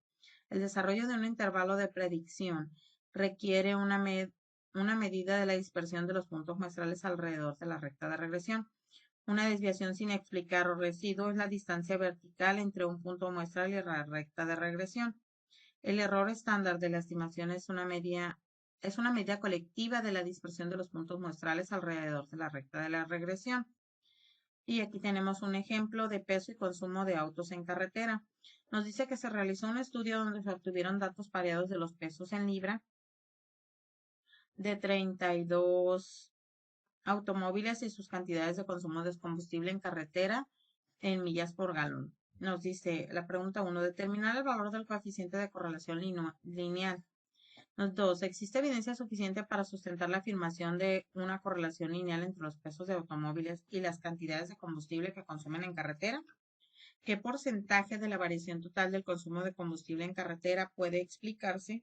El desarrollo de un intervalo de predicción requiere una medida de la dispersión de los puntos muestrales alrededor de la recta de regresión. Una desviación sin explicar o residuo es la distancia vertical entre un punto muestral y la recta de regresión. El error estándar de la estimación es una medida colectiva de la dispersión de los puntos muestrales alrededor de la recta de la regresión. Y aquí tenemos un ejemplo de peso y consumo de autos en carretera. Nos dice que se realizó un estudio donde se obtuvieron datos pareados de los pesos en libra de 32 automóviles y sus cantidades de consumo de combustible en carretera en millas por galón. Nos dice la pregunta 1, determinar el valor del coeficiente de correlación lineal. 2. ¿Existe evidencia suficiente para sustentar la afirmación de una correlación lineal entre los pesos de automóviles y las cantidades de combustible que consumen en carretera? ¿Qué porcentaje de la variación total del consumo de combustible en carretera puede explicarse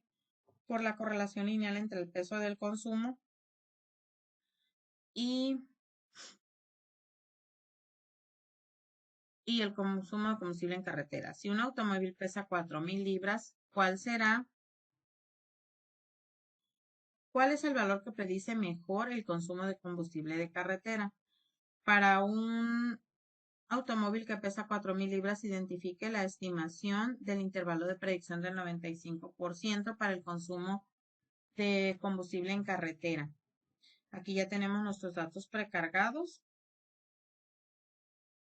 por la correlación lineal entre el peso del consumo y el consumo de combustible en carretera? Si un automóvil pesa 4,000 libras, ¿cuál es el valor que predice mejor el consumo de combustible de carretera? Para un automóvil que pesa 4,000 libras, identifique la estimación del intervalo de predicción del 95% para el consumo de combustible en carretera. Aquí ya tenemos nuestros datos precargados.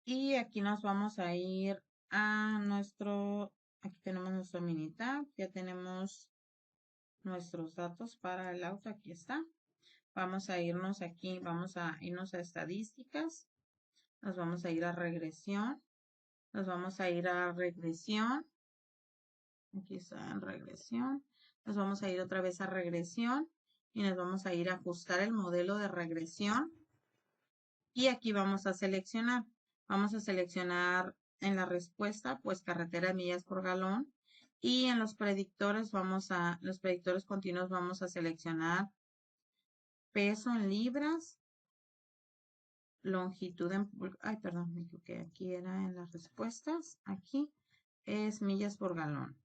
Y aquí nos vamos a ir a aquí tenemos nuestro Minitab, ya tenemos nuestros datos para el auto, aquí está. Vamos a irnos aquí, vamos a irnos a estadísticas, nos vamos a ir a regresión, aquí está en regresión, nos vamos a ir otra vez a regresión y nos vamos a ir a ajustar el modelo de regresión y aquí vamos a seleccionar en la respuesta, pues carretera de millas por galón y en los predictores continuos vamos a seleccionar peso en libras, longitud en, perdón, me equivoqué, aquí era en las respuestas, aquí es millas por galón.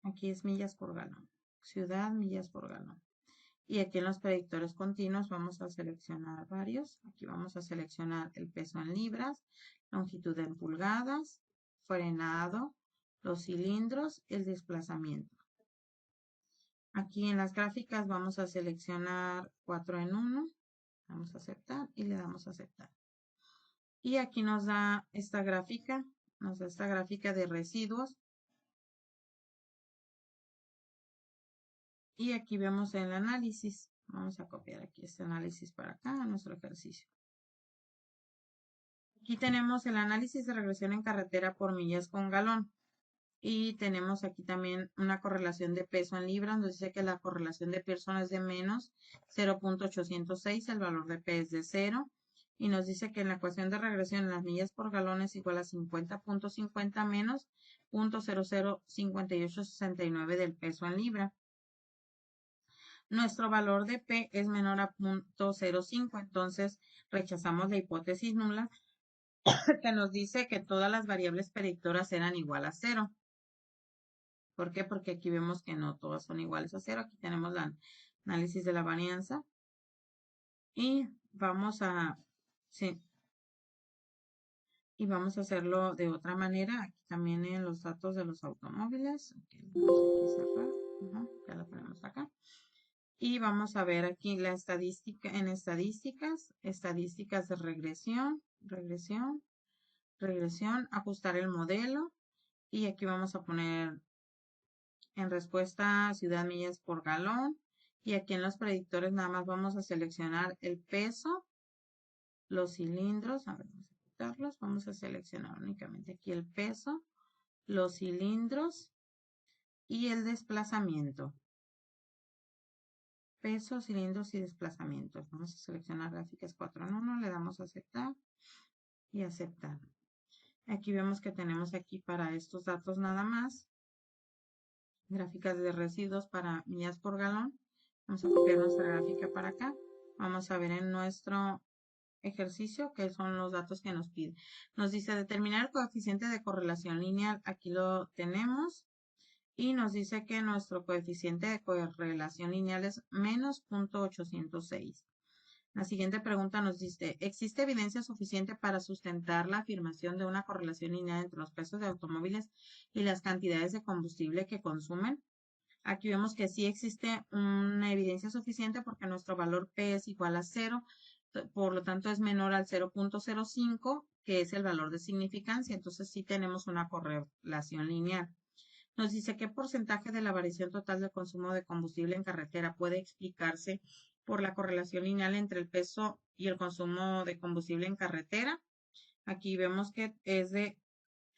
Aquí es millas por galón. Ciudad, millas por galón. Y aquí en los predictores continuos vamos a seleccionar varios. Aquí vamos a seleccionar el peso en libras, longitud en pulgadas, frenado, los cilindros, el desplazamiento. Aquí en las gráficas vamos a seleccionar 4 en 1. Vamos a aceptar y le damos a aceptar. Y aquí nos da esta gráfica de residuos. Y aquí vemos el análisis. Vamos a copiar aquí este análisis para acá, a nuestro ejercicio. Aquí tenemos el análisis de regresión en carretera por millas con galón. Y tenemos aquí también una correlación de peso en libras. Nos dice que la correlación de Pearson es de menos 0.806, el valor de P es de 0. Y nos dice que en la ecuación de regresión las millas por galón es igual a 50.50 menos 0.005869 del peso en libra. Nuestro valor de P es menor a 0.05, entonces rechazamos la hipótesis nula que nos dice que todas las variables predictoras eran igual a 0. ¿Por qué? Porque aquí vemos que no todas son iguales a 0. Aquí tenemos el análisis de la varianza. Y vamos a hacerlo de otra manera. Aquí también en los datos de los automóviles. Ya lo ponemos acá. Y vamos a ver aquí la estadística, en estadísticas de regresión, ajustar el modelo. Y aquí vamos a poner en respuesta ciudad millas por galón. Y aquí en los predictores nada más vamos a seleccionar el peso, los cilindros. A ver, vamos a quitarlos. Vamos a seleccionar únicamente aquí el peso, los cilindros y el desplazamiento. Peso, cilindros y desplazamientos. Vamos a seleccionar gráficas 4 en 1. Le damos a aceptar y aceptar. Aquí vemos que tenemos aquí para estos datos nada más. Gráficas de residuos para millas por galón. Vamos a copiar nuestra gráfica para acá. Vamos a ver en nuestro ejercicio que son los datos que nos pide. Nos dice determinar el coeficiente de correlación lineal. Aquí lo tenemos. Y nos dice que nuestro coeficiente de correlación lineal es menos 0.806. La siguiente pregunta nos dice, ¿existe evidencia suficiente para sustentar la afirmación de una correlación lineal entre los precios de automóviles y las cantidades de combustible que consumen? Aquí vemos que sí existe una evidencia suficiente porque nuestro valor P es igual a 0, por lo tanto es menor al 0.05, que es el valor de significancia, entonces sí tenemos una correlación lineal. Nos dice qué porcentaje de la variación total del consumo de combustible en carretera puede explicarse por la correlación lineal entre el peso y el consumo de combustible en carretera. Aquí vemos que es de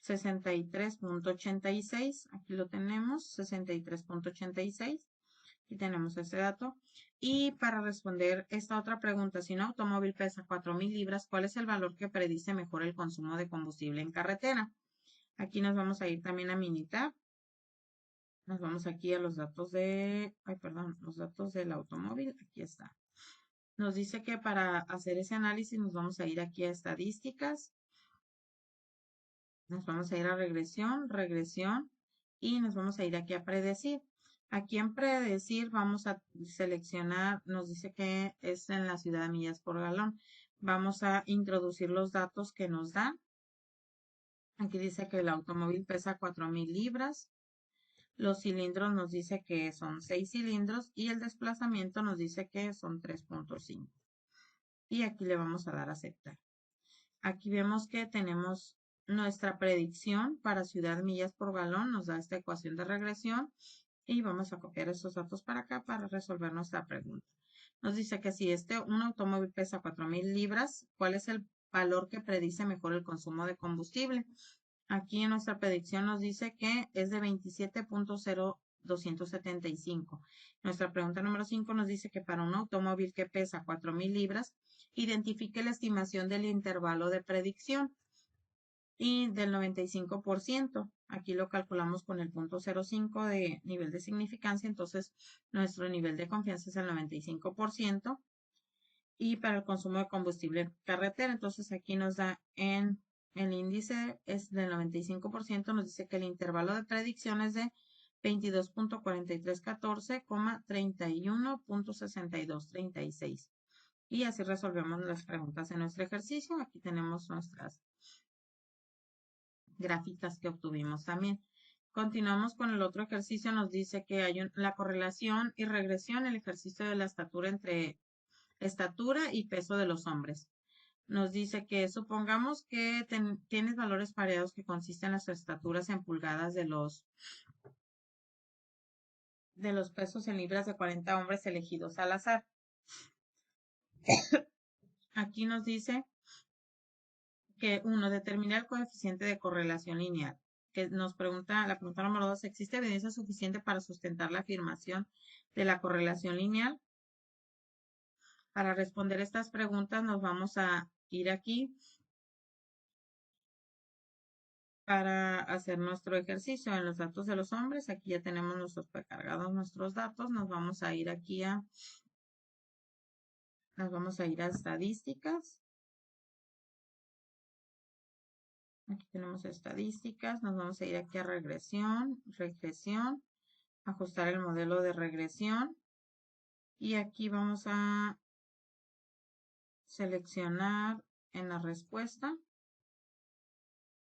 63.86. Aquí lo tenemos, 63.86. Aquí tenemos ese dato. Y para responder esta otra pregunta, si un automóvil pesa 4,000 libras, ¿cuál es el valor que predice mejor el consumo de combustible en carretera? Aquí nos vamos a ir también a Minitab. Nos vamos aquí a los datos los datos del automóvil. Aquí está. Nos dice que para hacer ese análisis nos vamos a ir aquí a estadísticas. Nos vamos a ir a regresión y nos vamos a ir aquí a predecir. Aquí en predecir vamos a seleccionar, nos dice que es en la ciudad de millas por galón. Vamos a introducir los datos que nos dan. Aquí dice que el automóvil pesa 4,000 libras. Los cilindros nos dice que son 6 cilindros y el desplazamiento nos dice que son 3.5. Y aquí le vamos a dar a aceptar. Aquí vemos que tenemos nuestra predicción para ciudad millas por galón. Nos da esta ecuación de regresión y vamos a copiar estos datos para acá para resolver nuestra pregunta. Nos dice que si un automóvil pesa 4,000 libras, ¿cuál es el valor que predice mejor el consumo de combustible? Aquí en nuestra predicción nos dice que es de 27.0275. Nuestra pregunta número 5 nos dice que para un automóvil que pesa 4,000 libras, identifique la estimación del intervalo de predicción y del 95%. Aquí lo calculamos con el 0.05 de nivel de significancia, entonces nuestro nivel de confianza es el 95%. Y para el consumo de combustible en carretera, entonces aquí nos da en el índice es del 95%, nos dice que el intervalo de predicción es de 22.4314, 31.6236. Y así resolvemos las preguntas en nuestro ejercicio. Aquí tenemos nuestras gráficas que obtuvimos también. Continuamos con el otro ejercicio. Nos dice que hay la correlación y regresión, el ejercicio de la estatura entre estatura y peso de los hombres. Nos dice que supongamos que tienes valores pareados que consisten en las estaturas en pulgadas de los pesos en libras de 40 hombres elegidos al azar. Aquí nos dice que determina el coeficiente de correlación lineal. Que nos pregunta, la pregunta número 2, ¿existe evidencia suficiente para sustentar la afirmación de la correlación lineal? Para responder estas preguntas nos vamos a ir aquí para hacer nuestro ejercicio en los datos de los hombres. Aquí ya tenemos nuestros precargados, nuestros datos. Nos vamos a ir aquí nos vamos a ir a estadísticas. Aquí tenemos estadísticas. Nos vamos a ir aquí a regresión, ajustar el modelo de regresión. Y aquí vamos a seleccionar en la respuesta.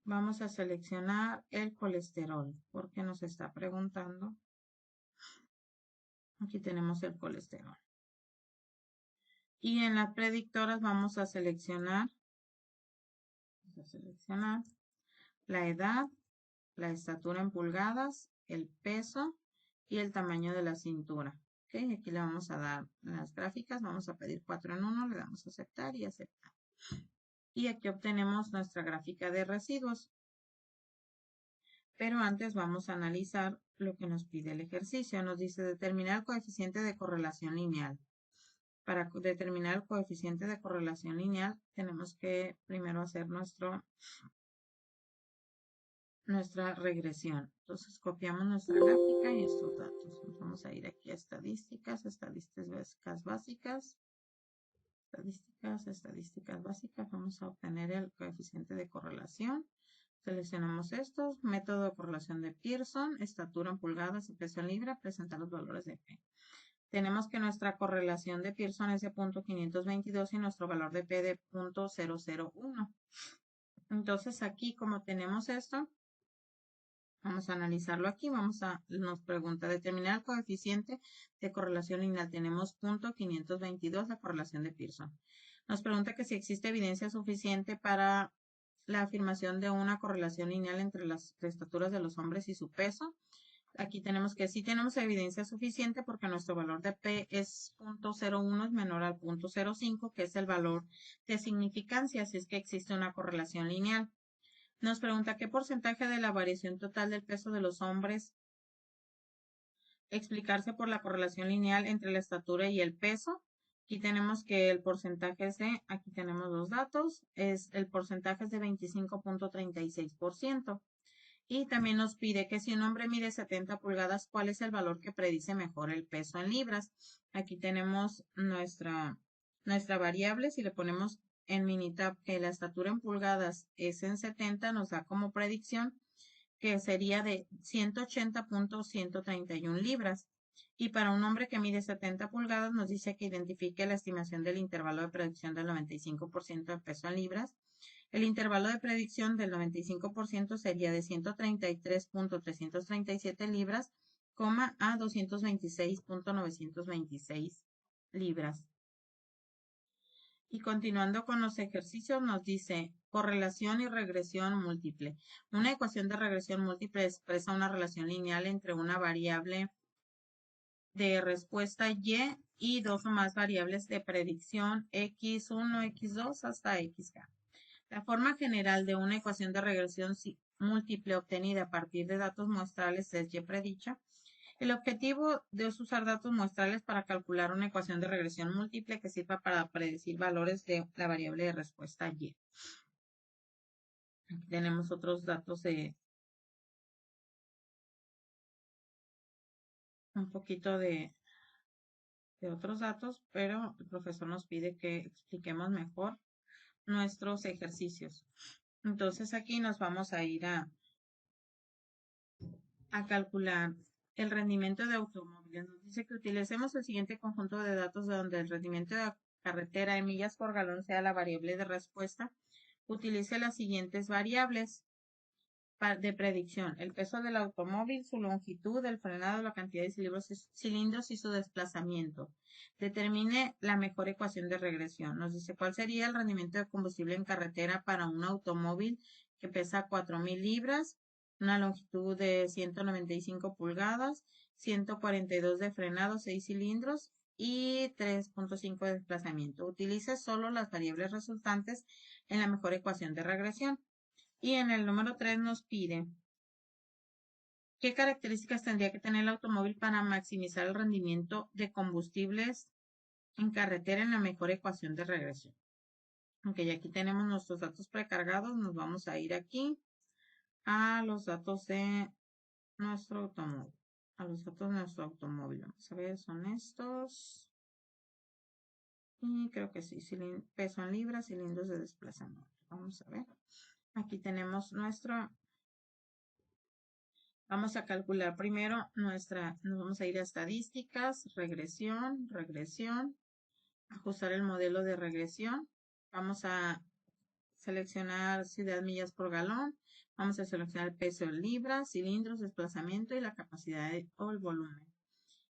Vamos a seleccionar el colesterol, porque nos está preguntando. Aquí tenemos el colesterol. Y en las predictoras vamos a seleccionar la edad, la estatura en pulgadas, el peso y el tamaño de la cintura. ¿Okay? Aquí le vamos a dar las gráficas, vamos a pedir 4 en 1, le damos a aceptar y aceptar. Y aquí obtenemos nuestra gráfica de residuos. Pero antes vamos a analizar lo que nos pide el ejercicio. Nos dice determinar el coeficiente de correlación lineal. Para determinar el coeficiente de correlación lineal, tenemos que primero hacer nuestra regresión. Entonces, copiamos nuestra gráfica y estos datos. Nos vamos a ir aquí a estadísticas básicas. Estadísticas básicas. Vamos a obtener el coeficiente de correlación. Seleccionamos estos. Método de correlación de Pearson, estatura en pulgadas y peso en libra. Presentar los valores de P. Tenemos que nuestra correlación de Pearson es de 0.522 y nuestro valor de P de 0.001. Entonces aquí, como tenemos esto, vamos a analizarlo aquí. Nos pregunta determinar el coeficiente de correlación lineal. Tenemos 0.522 la correlación de Pearson. Nos pregunta que si existe evidencia suficiente para la afirmación de una correlación lineal entre las estaturas de los hombres y su peso. Aquí tenemos que sí tenemos evidencia suficiente porque nuestro valor de P es 0.01 es menor al 0.05, que es el valor de significancia, si es que existe una correlación lineal. Nos pregunta qué porcentaje de la variación total del peso de los hombres explicarse por la correlación lineal entre la estatura y el peso. Aquí tenemos que el porcentaje aquí tenemos los datos, el porcentaje es de 25.36%. Y también nos pide que si un hombre mide 70 pulgadas, ¿cuál es el valor que predice mejor el peso en libras? Aquí tenemos nuestra variable. Si le ponemos en Minitab que la estatura en pulgadas es en 70, nos da como predicción que sería de 180.131 libras. Y para un hombre que mide 70 pulgadas nos dice que identifique la estimación del intervalo de predicción del 95% de peso en libras. El intervalo de predicción del 95% sería de 133.337 libras, a 226.926 libras. Y continuando con los ejercicios, nos dice correlación y regresión múltiple. Una ecuación de regresión múltiple expresa una relación lineal entre una variable de respuesta y dos o más variables de predicción x1, x2 hasta xk. La forma general de una ecuación de regresión múltiple obtenida a partir de datos muestrales es y predicha. El objetivo de usar datos muestrales para calcular una ecuación de regresión múltiple que sirva para predecir valores de la variable de respuesta y. Aquí tenemos otros datos un poquito de otros datos, pero el profesor nos pide que expliquemos mejor nuestros ejercicios. Entonces aquí nos vamos a ir a calcular el rendimiento de automóviles. Nos dice que utilicemos el siguiente conjunto de datos donde el rendimiento de carretera en millas por galón sea la variable de respuesta. Utilice las siguientes variables de predicción: el peso del automóvil, su longitud, el frenado, la cantidad de cilindros y su desplazamiento. Determine la mejor ecuación de regresión. Nos dice cuál sería el rendimiento de combustible en carretera para un automóvil que pesa 4.000 libras, una longitud de 195 pulgadas, 142 de frenado, 6 cilindros y 3.5 de desplazamiento. Utilice solo las variables resultantes en la mejor ecuación de regresión. Y en el número 3 nos pide qué características tendría que tener el automóvil para maximizar el rendimiento de combustibles en carretera en la mejor ecuación de regresión. Ok, aquí tenemos nuestros datos precargados. Nos vamos a ir aquí a los datos de nuestro automóvil. A los datos de nuestro automóvil. Vamos a ver, son estos. Y creo que sí, peso en libras, cilindros de desplazamiento. Vamos a ver. Aquí tenemos vamos a calcular primero nos vamos a ir a estadísticas, regresión, ajustar el modelo de regresión. Vamos a seleccionar ciudad millas por galón. Vamos a seleccionar el peso en libras, cilindros, desplazamiento y la capacidad o el volumen.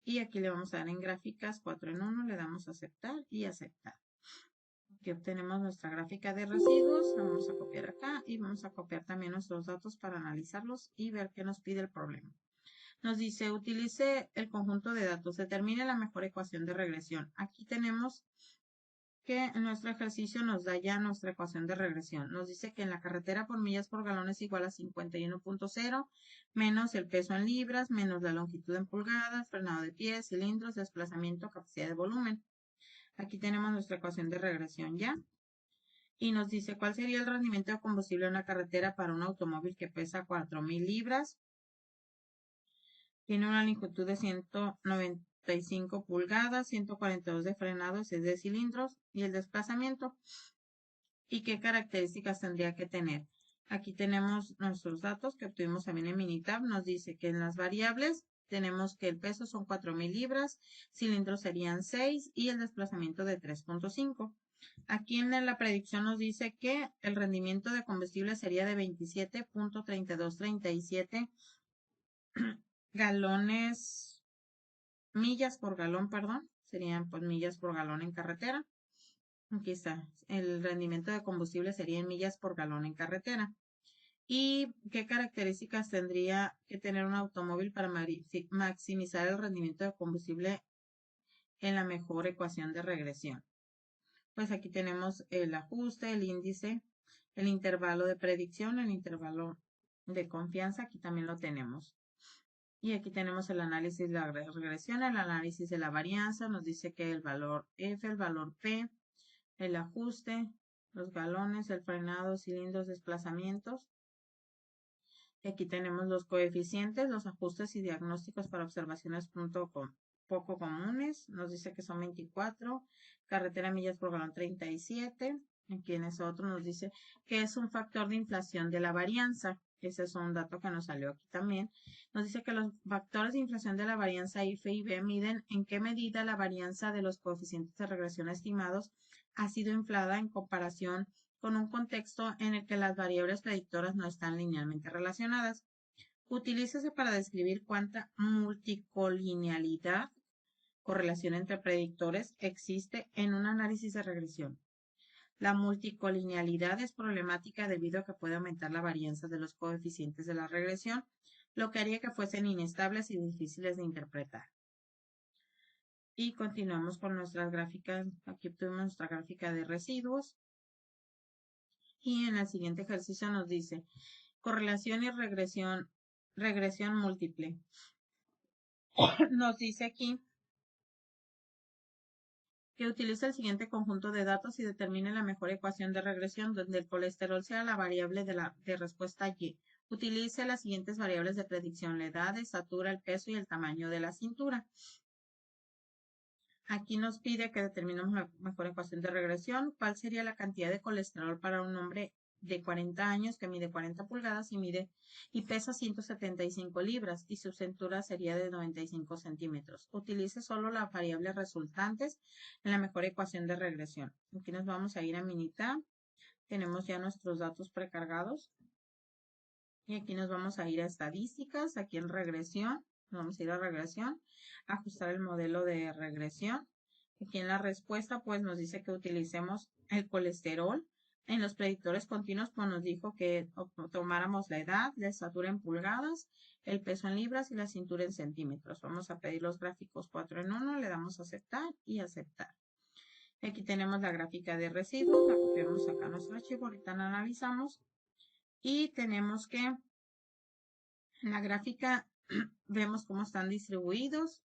Y aquí le vamos a dar en gráficas 4 en 1, le damos a aceptar y aceptar. Aquí obtenemos nuestra gráfica de residuos, la vamos a copiar acá y vamos a copiar también nuestros datos para analizarlos y ver qué nos pide el problema. Nos dice, utilice el conjunto de datos, determine la mejor ecuación de regresión. Aquí tenemos que nuestro ejercicio nos da ya nuestra ecuación de regresión. Nos dice que en la carretera por millas por galón es igual a 51.0 menos el peso en libras, menos la longitud en pulgadas, frenado de pies, cilindros, desplazamiento, capacidad de volumen. Aquí tenemos nuestra ecuación de regresión ya. Y nos dice cuál sería el rendimiento de combustible en una carretera para un automóvil que pesa 4.000 libras. Tiene una longitud de 195 pulgadas, 142 de frenado, 6 de cilindros y el desplazamiento. ¿Y qué características tendría que tener? Aquí tenemos nuestros datos que obtuvimos también en Minitab. Nos dice que en las variables tenemos que el peso son 4.000 libras, cilindros serían 6 y el desplazamiento de 3.5. Aquí en la predicción nos dice que el rendimiento de combustible sería de 27.3237 millas por galón, perdón. Serían pues millas por galón en carretera. Aquí está. El rendimiento de combustible sería en millas por galón en carretera. ¿Y qué características tendría que tener un automóvil para maximizar el rendimiento de combustible en la mejor ecuación de regresión? Pues aquí tenemos el ajuste, el índice, el intervalo de predicción, el intervalo de confianza, aquí también lo tenemos. Y aquí tenemos el análisis de la regresión, el análisis de la varianza, nos dice que el valor F, el valor P, el ajuste, los galones, el frenado, cilindros, desplazamientos. Y aquí tenemos los coeficientes, los ajustes y diagnósticos para observaciones poco comunes. Nos dice que son 24, carretera millas por galón 37. Aquí en ese otro nos dice que es un factor de inflación de la varianza. Ese es un dato que nos salió aquí también. Nos dice que los factores de inflación de la varianza F y B miden en qué medida la varianza de los coeficientes de regresión estimados ha sido inflada en comparación con un contexto en el que las variables predictoras no están linealmente relacionadas. Utilícese para describir cuánta multicolinealidad, correlación entre predictores, existe en un análisis de regresión. La multicolinealidad es problemática debido a que puede aumentar la varianza de los coeficientes de la regresión, lo que haría que fuesen inestables y difíciles de interpretar. Y continuamos con nuestras gráficas. Aquí obtuvimos nuestra gráfica de residuos. Y en el siguiente ejercicio nos dice correlación y regresión múltiple. Nos dice aquí que utiliza el siguiente conjunto de datos y determine la mejor ecuación de regresión donde el colesterol sea la variable de respuesta Y. Utilice las siguientes variables de predicción: la edad, estatura, el peso y el tamaño de la cintura. Aquí nos pide que determinemos la mejor ecuación de regresión. ¿Cuál sería la cantidad de colesterol para un hombre de 40 años que mide 40 pulgadas y pesa 175 libras y su cintura sería de 95 centímetros. Utilice solo las variables resultantes en la mejor ecuación de regresión. Aquí nos vamos a ir a Minitab. Tenemos ya nuestros datos precargados. Y aquí nos vamos a ir a estadísticas, aquí en regresión. Vamos a ir a regresión, ajustar el modelo de regresión. Aquí en la respuesta, pues nos dice que utilicemos el colesterol. En los predictores continuos, pues nos dijo que tomáramos la edad, la estatura en pulgadas, el peso en libras y la cintura en centímetros. Vamos a pedir los gráficos 4 en 1, le damos a aceptar y aceptar. Aquí tenemos la gráfica de residuos, la copiamos acá a nuestro archivo, ahorita la analizamos. Y tenemos que en la gráfica vemos cómo están distribuidos.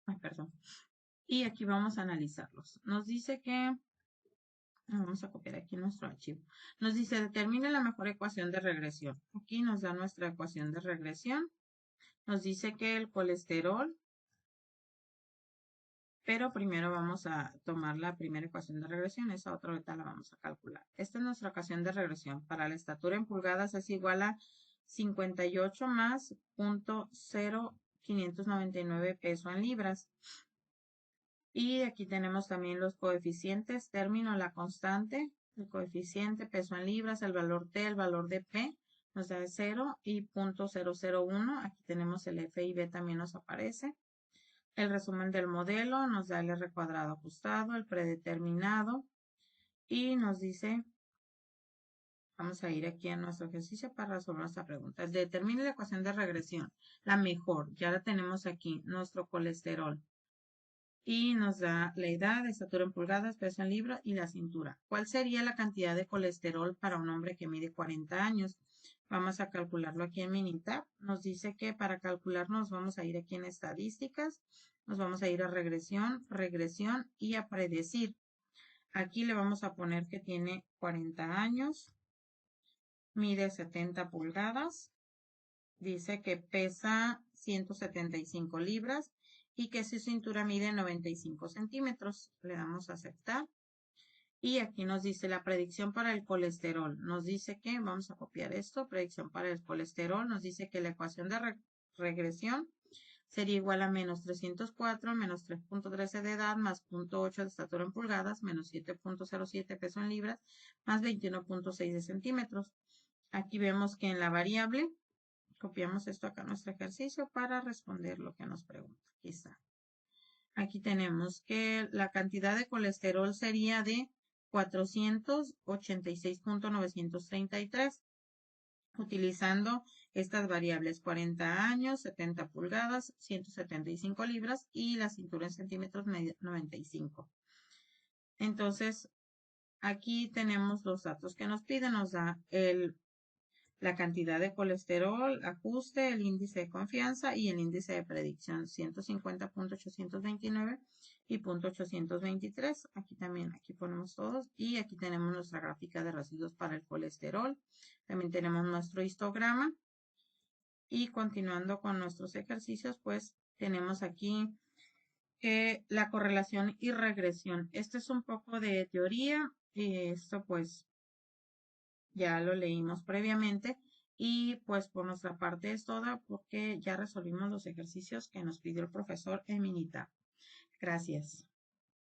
Ay, perdón. Y aquí vamos a analizarlos. Nos dice que, vamos a copiar aquí nuestro archivo. Nos dice, determine la mejor ecuación de regresión. Aquí nos da nuestra ecuación de regresión. Nos dice que el colesterol, pero primero vamos a tomar la primera ecuación de regresión. Esa otra ahorita la vamos a calcular. Esta es nuestra ecuación de regresión. Para la estatura en pulgadas es igual a 58 más 0.0599 peso en libras. Y aquí tenemos también los coeficientes, término, la constante, el coeficiente, peso en libras, el valor T, el valor de P, nos da 0 y 0.001. Aquí tenemos el F y B también nos aparece. El resumen del modelo nos da el R cuadrado ajustado, el predeterminado y nos dice, vamos a ir aquí a nuestro ejercicio para resolver esta pregunta. Determine la ecuación de regresión, la mejor, ya la tenemos aquí, nuestro colesterol. Y nos da la edad, estatura en pulgadas, peso en libras y la cintura. ¿Cuál sería la cantidad de colesterol para un hombre que mide 40 años? Vamos a calcularlo aquí en Minitab. Nos dice que para calcularnos vamos a ir aquí en estadísticas, nos vamos a ir a regresión, regresión y a predecir. Aquí le vamos a poner que tiene 40 años, mide 70 pulgadas, dice que pesa 175 libras y que su cintura mide 95 centímetros. Le damos a aceptar. Y aquí nos dice la predicción para el colesterol. Nos dice que, vamos a copiar esto, predicción para el colesterol. Nos dice que la ecuación de regresión sería igual a menos 304, menos 3.13 de edad, más 0.8 de estatura en pulgadas, menos 7.07 peso en libras, más 21.6 de centímetros. Aquí vemos que en la variable, copiamos esto acá a nuestro ejercicio para responder lo que nos pregunta. Aquí está. Aquí tenemos que la cantidad de colesterol sería de 486.933, utilizando estas variables 40 años, 70 pulgadas, 175 libras y la cintura en centímetros 95. Entonces, aquí tenemos los datos que nos piden, nos da la cantidad de colesterol, ajuste, el índice de confianza y el índice de predicción 150.829 y .823. Aquí también, aquí ponemos todos y aquí tenemos nuestra gráfica de residuos para el colesterol. También tenemos nuestro histograma y continuando con nuestros ejercicios, pues tenemos aquí la correlación y regresión. Esto es un poco de teoría y esto pues ya lo leímos previamente y pues por nuestra parte es toda porque ya resolvimos los ejercicios que nos pidió el profesor en Minitab. Gracias.